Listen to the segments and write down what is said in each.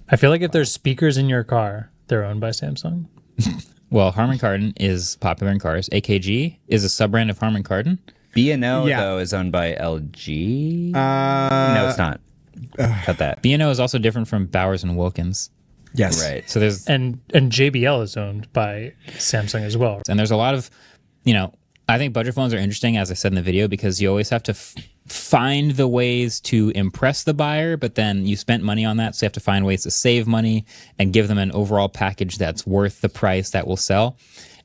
I feel like if there's speakers in your car, they're owned by Samsung. Well, Harman Kardon is popular in cars. AKG is a sub-brand of Harman Kardon. B&O, though, is owned by LG. No, it's not. Cut that. B&O is also different from Bowers and Wilkins. Yes. Right. So there's And JBL is owned by Samsung as well. and there's a lot of, I think budget phones are interesting, as I said in the video, because you always have to find the ways to impress the buyer, but then you spent money on that, so you have to find ways to save money and give them an overall package that's worth the price that will sell.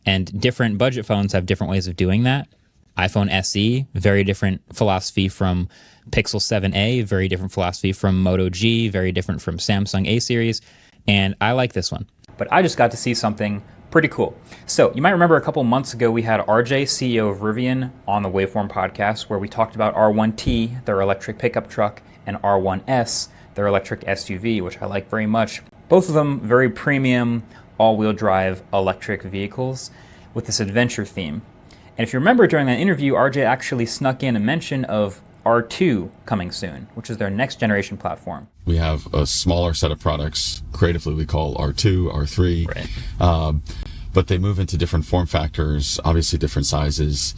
And different budget phones have different ways of doing that. iPhone SE, very different philosophy from Pixel 7a, very different philosophy from Moto G, very different from Samsung A series, and I like this one. But I just got to see something pretty cool. So you might remember a couple months ago we had RJ, CEO of Rivian, on the Waveform podcast where we talked about R1T, their electric pickup truck, and R1S, their electric SUV, which I like very much. Both of them very premium, all-wheel drive electric vehicles with this adventure theme. And if you remember during that interview, RJ actually snuck in a mention of R2 coming soon, which is their next generation platform. We have a smaller set of products, creatively we call R2, R3, Right. But they move into different form factors, obviously different sizes.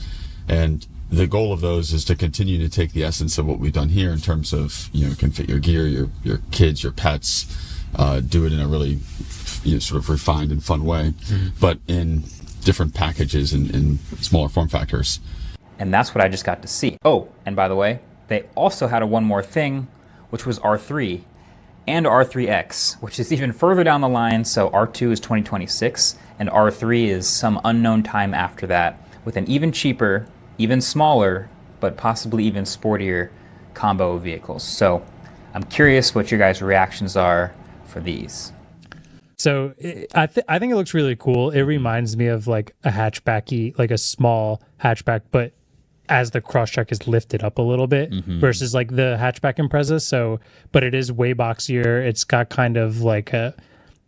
And the goal of those is to continue to take the essence of what we've done here in terms of, you can fit your gear, your kids, your pets, do it in a really sort of refined and fun way, but in different packages and in smaller form factors. And that's what I just got to see. Oh, and by the way, they also had a one more thing, which was R3 and R3X, which is even further down the line. So R2 is 2026 and R3 is some unknown time after that, with an even cheaper, even smaller, but possibly even sportier combo of vehicles. So I'm curious what your guys' reactions are for these. So I think it looks really cool. It reminds me of like a hatchbacky, like a small hatchback, but as the crosscheck is lifted up a little bit versus like the hatchback Impreza. So, but it is way boxier. It's got kind of like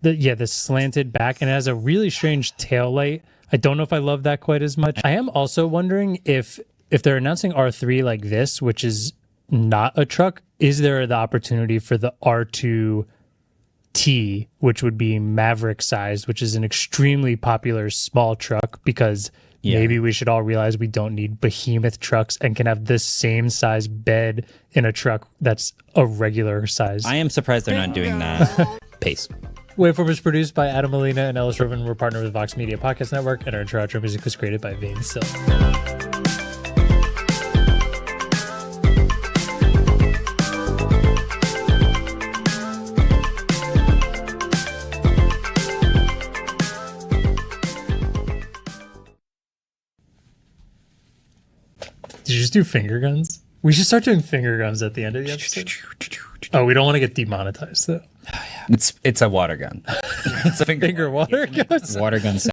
the slanted back, and it has a really strange tail light. I don't know if I love that quite as much. I am also wondering if they're announcing R3 like this, which is not a truck, is there the opportunity for the R2T, which would be Maverick sized, which is an extremely popular small truck, because maybe we should all realize we don't need behemoth trucks and can have the same size bed in a truck that's a regular size. I am surprised they're not doing that. Pace. Waveform is produced by Adam Molina and Ellis Roven. We're partnered with Vox Media Podcast Network, and our intro music was created by Vane Sill. Did you just do finger guns? We should start doing finger guns at the end of the episode. Oh, we don't want to get demonetized though. It's a water gun. It's a Finger water guns. Water gun